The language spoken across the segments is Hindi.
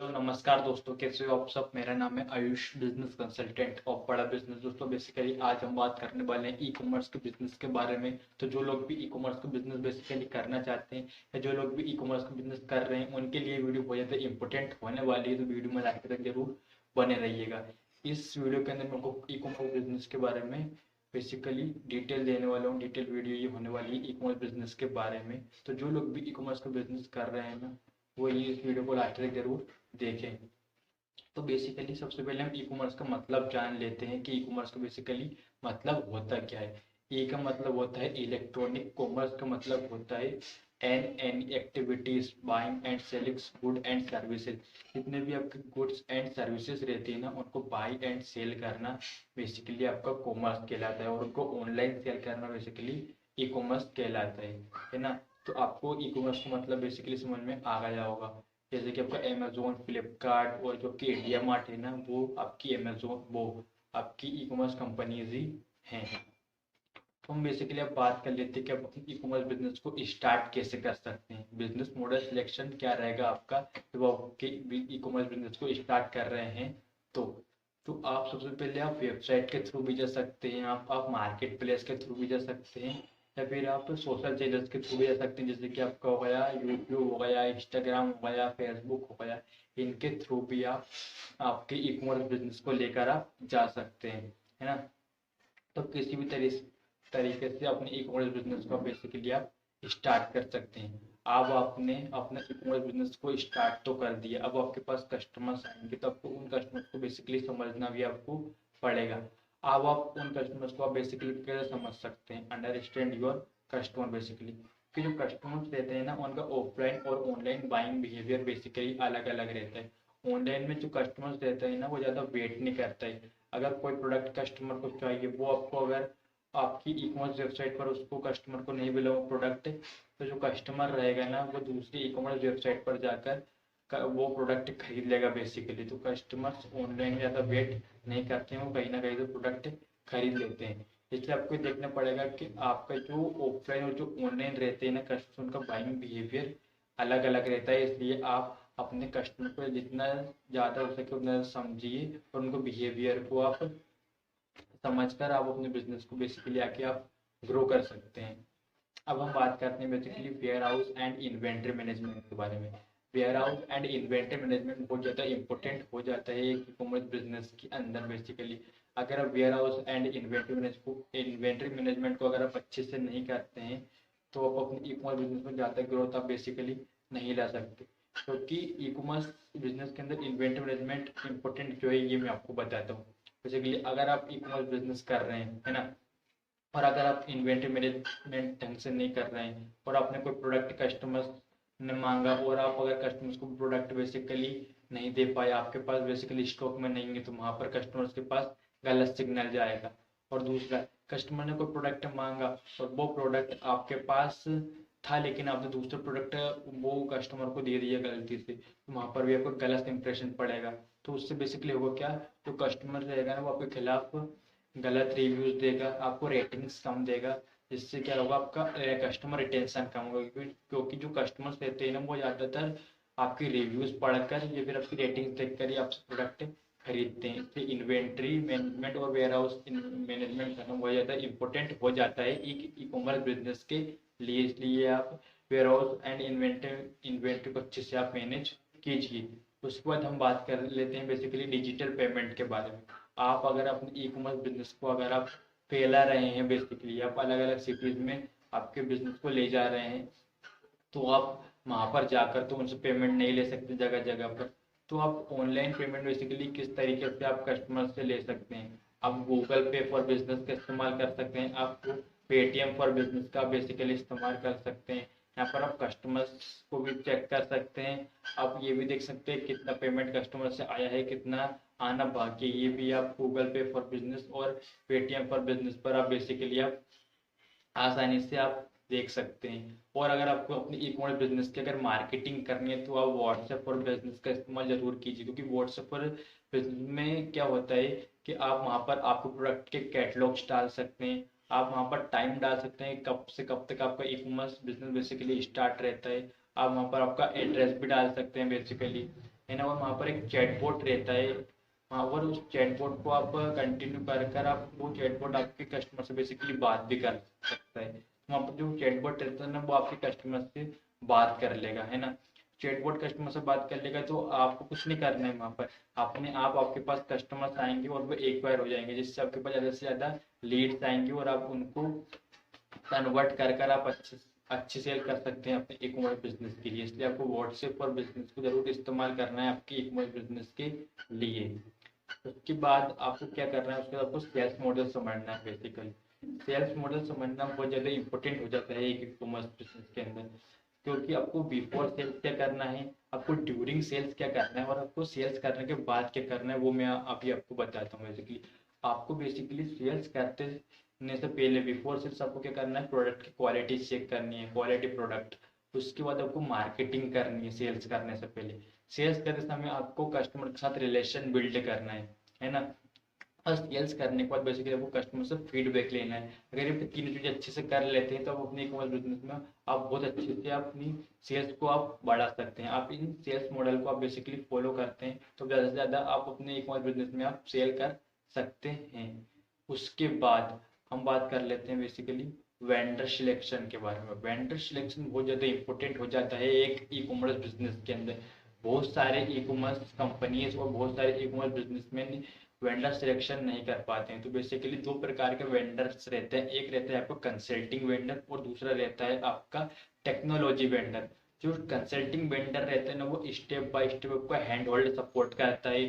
तो नमस्कार दोस्तों, कैसे हो आप सब। मेरा नाम है आयुष, बिजनेस कंसल्टेंट और बड़ा बिजनेस। दोस्तों बेसिकली आज हम बात करने वाले हैं ई कॉमर्स के बिजनेस के बारे में। तो जो लोग भी ई कॉमर्स का बिजनेस बेसिकली करना चाहते हैं या जो लोग भी ई कॉमर्स का बिजनेस कर रहे हैं उनके लिए वीडियो बहुत ज़्यादा इंपॉर्टेंट होने वाली है। तो वीडियो में लास्ट तक जरूर बने रहिएगा। इस वीडियो के अंदर मैं आपको ई कॉमर्स बिजनेस के बारे में बेसिकली डिटेल देने वाला हूँ। डिटेल वीडियो ये होने वाली है ई कॉमर्स बिजनेस के बारे में। तो जो लोग भी ई कॉमर्स का बिजनेस कर रहे हैं ना, वो ये इस वीडियो को लास्ट तक जरूर देखें। तो बेसिकली सबसे पहले हम ई कॉमर्स का मतलब जान लेते हैं कि ई कॉमर्स का बेसिकली मतलब होता क्या है। ई का मतलब होता है इलेक्ट्रॉनिक, कॉमर्स का मतलब होता है any activities buying and selling good and services. जितने भी आपके गुड्स एंड सर्विसेज रहती है ना, उनको बाई एंड सेल करना बेसिकली आपका कॉमर्स कहलाता है, और उनको ऑनलाइन सेल करना बेसिकली ई कॉमर्स कहलाता है ना। तो आपको ई कॉमर्स का मतलब बेसिकली समझ में आ गया होगा। जैसे कि आपका अमेजोन, फ्लिपकार्ट और जो कि इंडिया मार्ट है ना, वो आपकी अमेजोन, वो आपकी ई कॉमर्स कंपनीज ही हैं। तो हम बेसिकली अब बात कर लेते हैं कि आप अपने ई कॉमर्स बिजनेस को स्टार्ट कैसे कर सकते हैं। बिजनेस मॉडल सिलेक्शन क्या रहेगा आपका जब आप आपके ई कॉमर्स बिजनेस को स्टार्ट कर रहे हैं। तो तो आप सबसे पहले आप वेबसाइट के थ्रू भी जा सकते हैं, आप मार्केट प्लेस के थ्रू भी जा सकते हैं, या फिर आप सोशल चैनल्स के थ्रू भी जा सकते हैं। जैसे कि आपका हो गया यूट्यूब, हो गया इंस्टाग्राम, हो गया फेसबुक, हो गया। इनके थ्रू भी आप आपके ई कॉमर्स बिजनेस को लेकर आप जा सकते हैं, है ना। तो किसी भी तरीके से अपने ई कॉमर्स बिजनेस को बेसिकली आप स्टार्ट कर सकते हैं। अब आपने अपना ई कॉमर्स बिजनेस को स्टार्ट तो कर दिया, अब आपके पास कस्टमर्स आएंगे तो आपको उन कस्टमर्स को बेसिकली समझना भी आपको पड़ेगा। अब आप उन कस्टमर्स को आप बेसिकली कैसे समझ सकते हैं, अंडरस्टैंड योर कस्टमर बेसिकली। कि जो कस्टमर्स रहते हैं ना, उनका ऑफलाइन और ऑनलाइन बाइंग बिहेवियर बेसिकली अलग अलग रहता है। ऑनलाइन में जो कस्टमर्स रहते हैं ना, वो ज़्यादा वेट नहीं करता है। अगर कोई प्रोडक्ट कस्टमर को चाहिए, वो आपको अगर आपकी ई कॉमर्स वेबसाइट पर उसको कस्टमर को नहीं मिला वो प्रोडक्ट, तो जो कस्टमर रहेगा ना, वो दूसरी ई कॉमर्स वेबसाइट पर जाकर वो प्रोडक्ट खरीद लेगा बेसिकली। तो कस्टमर्स ऑनलाइन ज़्यादा वेट नहीं करते हैं, वो कहीं ना कहीं से प्रोडक्ट खरीद लेते हैं। इसलिए आपको देखना पड़ेगा कि आपका जो ऑफलाइन और जो ऑनलाइन रहते हैं ना कस्टमर, उनका बाइंग बिहेवियर अलग अलग रहता है। इसलिए आप अपने कस्टमर को जितना ज़्यादा हो सके उतना समझिए और उनको बिहेवियर को आप समझकर आप अपने बिजनेस को बेसिकली आके आप ग्रो कर सकते हैं। अब हम बात करते हैं basically warehouse and inventory management के बारे में। Warehouse and inventory management बहुत ज़्यादा इंपॉर्टेंट हो जाता है एक ई कॉमर्स बिजनेस के अंदर बेसिकली। अगर आप warehouse and inventory management को अगर आप अच्छे से नहीं करते हैं, तो आप अपने ई कॉमर्स बिजनेस में ज़्यादा ग्रोथ आप बेसिकली नहीं ला सकते। क्योंकि ई कॉमर्स बिजनेस के अंदर इन्वेंट्री मैनेजमेंट इंपॉर्टेंट क्यों है, ये मैं आपको बताता हूँ। बेसिकली अगर आप ई कॉमर्स बिजनेस कर रहे हैं, है ना, और अगर आप इन्वेंट्री मैनेजमेंट ढंग से नहीं कर रहे हैं और आपने कोई प्रोडक्ट कस्टमर्स ने मांगा और आप अगर कस्टमर्स को प्रोडक्ट बेसिकली नहीं दे पाए, आपके पास बेसिकली स्टॉक में नहीं है, तो वहाँ पर कस्टमर्स के पास गलत सिग्नल जाएगा। और दूसरा, कस्टमर ने कोई प्रोडक्ट मांगा और वो प्रोडक्ट आपके पास था, लेकिन आपने दूसरा प्रोडक्ट वो कस्टमर को दे दिया गलती से, तो वहाँ पर भी आपको गलत इंप्रेशन पड़ेगा। तो उससे बेसिकली होगा क्या, जो कस्टमर रहेगा ना, वो आपके खिलाफ गलत रिव्यूज देगा, आपको रेटिंग्स कम देगा। जिससे क्या होगा, आपका कस्टमर रिटेंशन कम होगा, क्योंकि जो कस्टमर्स रहते हैं ना, वो ज़्यादातर आपकी रिव्यूज पढ़कर या फिर आपकी रेटिंग्स देखकर ही आपसे प्रोडक्ट खरीदते हैं। इसलिए इन्वेंट्री मैनेजमेंट और वेयर हाउस मैनेजमेंट करना बहुत ज़्यादा इंपॉर्टेंट हो जाता है ई कॉमर्स बिजनेस के लिए। इसलिए आप वेयर हाउस एंड इन्वेंट्री को अच्छे से आप मैनेज कीजिए। उसके बाद हम बात कर लेते हैं बेसिकली डिजिटल पेमेंट के बारे में। आप अगर अपने ई कॉमर्स बिजनेस को अगर आप फैला रहे हैं, बेसिकली आप अलग अलग सिटीज़ में आपके बिजनेस को ले जा रहे हैं, तो आप वहाँ पर जाकर तो उनसे पेमेंट नहीं ले सकते जगह जगह पर। तो आप ऑनलाइन पेमेंट बेसिकली किस तरीके से आप कस्टमर से ले सकते हैं। आप गूगल पे फॉर बिजनेस का इस्तेमाल कर सकते हैं, आप पेटीएम फॉर बिजनेस का बेसिकली इस्तेमाल कर सकते हैं। यहाँ पर आप कस्टमर्स को भी चेक कर सकते हैं। आप ये भी देख सकते हैं कितना पेमेंट कस्टमर से आया है, कितना आना बाकी, ये भी आप गूगल पे फॉर बिजनेस और पेटीएम फॉर बिजनेस पर आप बेसिकली आप आसानी से आप देख सकते हैं। और अगर आपको अपनी ई कॉमर्स बिजनेस की अगर मार्केटिंग करनी है, तो आप व्हाट्सएप फॉर बिजनेस का इस्तेमाल जरूर कीजिए। क्योंकि व्हाट्सएप पर बिजनेस में क्या होता है कि आप वहाँ पर आपको प्रोडक्ट के कैटलॉग्स डाल सकते हैं, आप वहाँ पर टाइम डाल सकते हैं कब से कब तक आपका e commerce business basically start रहता है। आप वहाँ पर आपका एड्रेस भी डाल सकते हैं बेसिकली। है ना, और वहाँ पर एक चैटबॉट रहता है, वहाँ पर उस चैटबॉट को आप कंटिन्यू कर कर आप वो चैटबॉट आपके कस्टमर से बेसिकली बात भी कर सकता है। वहाँ पर जो चैटबॉट रहता है ना, वो आपके कस्टमर से बात कर लेगा, है ना। चैटबॉट कस्टमर से बात कर लेगा तो आपको कुछ नहीं करना है वहाँ पर, अपने आप आपके पास कस्टमर्स आएंगे और वो एक्वायर हो जाएंगे, जिससे आपके पास ज़्यादा से ज़्यादा लीड्स आएंगे और आप उनको कन्वर्ट कर कर आप अच्छे सेल कर सकते हैं अपने ई कॉमर्स बिजनेस के लिए। इसलिए आपको व्हाट्सएप और बिजनेस को जरूर इस्तेमाल करना है आपके ई कॉमर्स बिजनेस के लिए। उसके बाद आपको क्या करना है, उसके बाद आपको सेल्स मॉडल समझना है। बेसिकली सेल्स मॉडल समझना बहुत ज़्यादा इंपॉर्टेंट हो जाता है एक ई कॉमर्स बिजनेस के अंदर, क्योंकि आपको बिफोर सेल्स क्या करना है, आपको ड्यूरिंग सेल्स क्या करना है और आपको सेल्स करने के बाद क्या करना है, वो मैं अभी आपको बताता हूँ। बेसिकली आपको बेसिकली सेल्स करते से पहले बिफोर सेल्स आपको क्या करना है, प्रोडक्ट की क्वालिटी चेक करनी है, क्वालिटी प्रोडक्ट। उसके बाद आपको मार्केटिंग करनी है सेल्स करने से पहले। सेल्स करते समय आपको कस्टमर के साथ रिलेशन बिल्ड करना है ना। और सेल्स करने के बाद बेसिकली आपको कस्टमर से फीडबैक लेना है। अगर ये तीनों चीज़ें अच्छे से कर लेते हैं तो आप अपने ई कॉमर्स बिजनेस में आप बहुत अच्छे से अपनी सेल्स को आप बढ़ा सकते हैं। आप इन सेल्स मॉडल को आप बेसिकली फॉलो करते हैं तो ज़्यादा से ज़्यादा आप अपने ई कॉमर्स बिजनेस में आप सेल कर सकते हैं। उसके बाद हम बात कर लेते हैं बेसिकली वेंडर सिलेक्शन के बारे में। वेंडर सिलेक्शन बहुत ज़्यादा इंपॉर्टेंट हो जाता है एक ई कॉमर्स बिजनेस के अंदर। बहुत सारे ई कॉमर्स कंपनीज और बहुत सारे e commerce businessman vendor selection नहीं कर पाते हैं। तो बेसिकली दो प्रकार के वेंडर्स रहते हैं, एक रहता है आपका कंसल्टिंग वेंडर और दूसरा रहता है आपका टेक्नोलॉजी वेंडर। जो कंसल्टिंग वेंडर रहता है ना, वो स्टेप बाय स्टेप आपका हैंड होल्ड सपोर्ट करता है।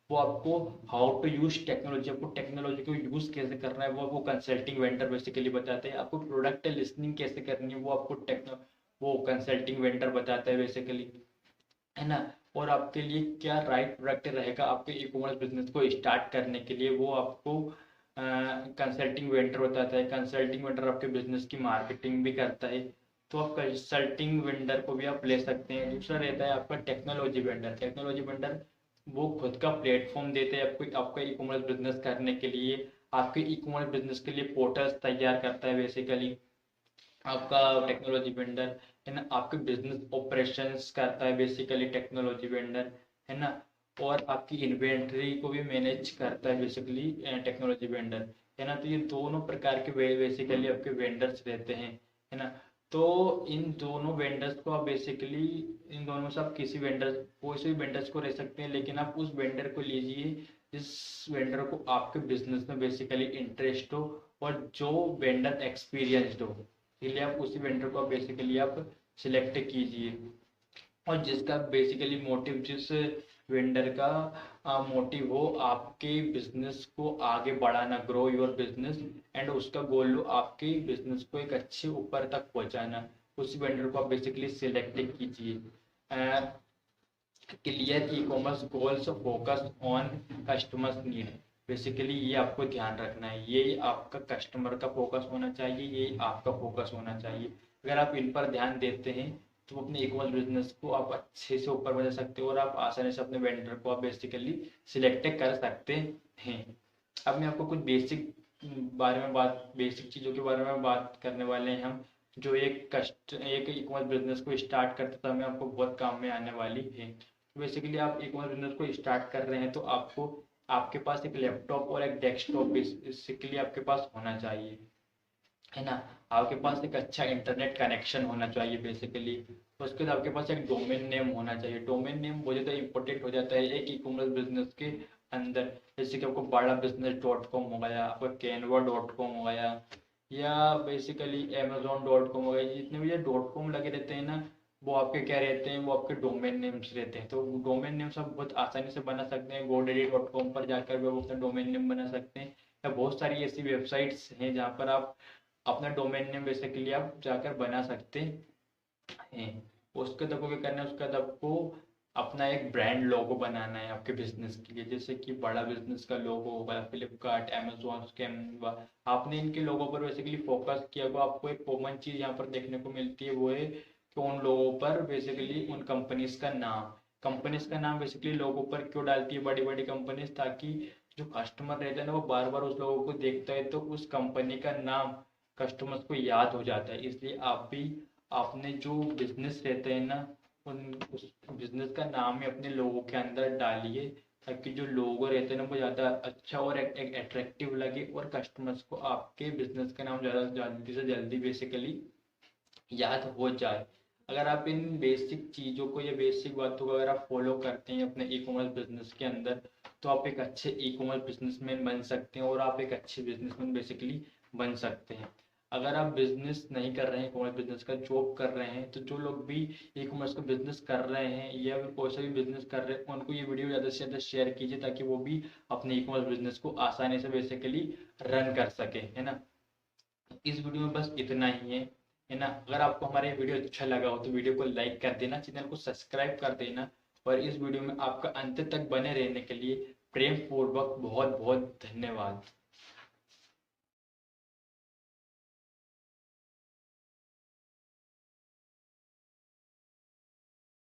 वो आपको हाउ टू यूज टेक्नोलॉजी, आपको टेक्नोलॉजी को यूज कैसे करना है वो कंसल्टिंग वेंडर बेसिकली बताते हैं। आपको प्रोडक्ट लिस्निंग कैसे करनी है वो आपको वो कंसल्टिंग वेंडर बताता है बेसिकली, है ना। और आपके लिए क्या राइट प्रोडक्ट रहेगा आपके ई कॉमर्स बिजनेस को स्टार्ट करने के लिए, वो आपको कंसल्टिंग वेंडर बताता है। कंसल्टिंग वेंडर आपके बिजनेस की मार्केटिंग भी करता है, तो आप कंसल्टिंग वेंडर को भी आप ले सकते हैं। दूसरा रहता है आपका टेक्नोलॉजी वेंडर। टेक्नोलॉजी वेंडर वो खुद का प्लेटफॉर्म देते हैं आपको, आपका ई कॉमर्स बिजनेस करने के लिए, आपके ई कॉमर्स बिजनेस के लिए पोर्टल्स तैयार करता है बेसिकली आपका टेक्नोलॉजी वेंडर, है ना। आपके बिजनेस ऑपरेशंस करता है बेसिकली टेक्नोलॉजी वेंडर, है ना। और आपकी इन्वेंट्री को भी मैनेज करता है बेसिकली टेक्नोलॉजी वेंडर, है ना। तो ये दोनों प्रकार के बेसिकली आपके वेंडर्स रहते हैं, है ना। तो इन दोनों वेंडर्स को आप बेसिकली इन दोनों से आप किसी वेंडर कोई से भी वेंडर्स को रह सकते हैं, लेकिन आप उस वेंडर को लीजिए जिस वेंडर को आपके बिजनेस में बेसिकली इंटरेस्ट हो और जो वेंडर एक्सपीरियंसड हो। इसलिए आप उसी वेंडर को बेसिकली आप सिलेक्ट कीजिए। और जिसका बेसिकली मोटिव, जिस वेंडर का मोटिव हो आपके बिजनेस को आगे बढ़ाना, ग्रो योर बिजनेस, एंड उसका गोल हो आपके बिजनेस को एक अच्छे ऊपर तक पहुंचाना, उस वेंडर को आप बेसिकली सिलेक्ट कीजिए। Clear e commerce goals, focus on customers need. Basically ये आपको ध्यान रखना है, ये आपका कस्टमर का फोकस होना चाहिए, ये आपका फोकस होना चाहिए। अगर आप इन पर ध्यान देते हैं तो अपने ई कॉमर्स बिजनेस को आप अच्छे से ऊपर बढ़ा सकते हो और आप आसानी से अपने वेंडर को आप बेसिकली सिलेक्ट कर सकते हैं। अब मैं आपको कुछ बेसिक चीज़ों के बारे में बात करने वाले हैं हम, जो एक ई कॉमर्स बिजनेस को स्टार्ट करते समय आपको बहुत काम में आने वाली है। बेसिकली आप ई कॉमर्स बिजनेस को स्टार्ट कर रहे हैं तो आपको आपके पास एक लैपटॉप और एक डेस्कटॉप बेसिकली आपके पास होना चाहिए, है ना। आपके पास एक अच्छा इंटरनेट कनेक्शन होना चाहिए बेसिकली। उसके बाद आपके पास एक डोमेन नेम होना चाहिए। डोमेन नेम बहुत ज़्यादा इंपॉर्टेंट हो जाता है एक ई कॉमर्स बिजनेस के अंदर। जैसे कि आपको बड़ा बिजनेस .com हो गया, आपका canva.com हो गया, या बेसिकली amazon.com हो गया। जितने भी ये .com लगे रहते हैं ना, वो आपके क्या रहते हैं, वो आपके डोमेन नेम्स रहते हैं। तो डोमेन नेम्स आप बहुत आसानी से बना सकते हैं। godaddy.com पर जाकर भी आप अपना डोमेन नेम बना सकते हैं, या बहुत सारी ऐसी वेबसाइट्स हैं जहाँ पर आप अपना डोमेन नेम बेसिकली आप जाकर बना सकते हैं। उसके बाद आपको क्या करना है, उसके बाद आपको अपना एक ब्रांड लोगो बनाना है आपके बिजनेस के लिए। जैसे कि बड़ा बिजनेस का लोगो होगा, फ्लिपकार्ट, अमेजोन, कैनवा, आपने इनके लोगों पर बेसिकली फोकस किया तो आपको एक कॉमन चीज़ यहाँ पर देखने को मिलती है, वो है कि उन लोगों पर बेसिकली उन कंपनीज का नाम बेसिकली लोगों पर क्यों डालती है बड़ी बड़ी कंपनीज, ताकि जो कस्टमर रहता है ना वो बार बार उस लोगों को देखता है तो उस कंपनी का नाम कस्टमर्स को याद हो जाता है। इसलिए आप भी अपने जो बिजनेस रहते हैं ना उस बिजनेस का नाम ही अपने लोगों के अंदर डालिए, ताकि जो लोगो रहते हैं ना वो ज़्यादा अच्छा और एक अट्रैक्टिव लगे, और कस्टमर्स को आपके बिजनेस का नाम ज़्यादा जल्दी से जल्दी बेसिकली याद हो जाए। अगर आप इन बेसिक चीज़ों को या बेसिक बातों को अगर आप फॉलो करते हैं अपने ई कॉमर्स बिजनेस के अंदर, तो आप एक अच्छे ई कॉमर्स बिजनेसमैन बन सकते हैं, और आप एक अच्छे बिजनेसमैन बेसिकली बन सकते हैं। अगर आप बिजनेस नहीं कर रहे हैं, ई कॉमर्स बिजनेस का जॉब कर रहे हैं, तो जो लोग भी ई कॉमर्स का बिजनेस कर रहे हैं या फिर कोई सा भी बिजनेस कर रहे हैं, उनको ये वीडियो ज़्यादा से ज़्यादा शेयर कीजिए, ताकि वो भी अपने ई कॉमर्स बिजनेस को आसानी से बेसिकली रन कर सके, है ना। इस वीडियो में बस इतना ही है ना। अगर आपको हमारा ये वीडियो अच्छा लगा हो तो वीडियो को लाइक कर देना, चैनल को सब्सक्राइब कर देना, और इस वीडियो में आपका अंत तक बने रहने के लिए प्रेम पूर्वक बहुत बहुत धन्यवाद।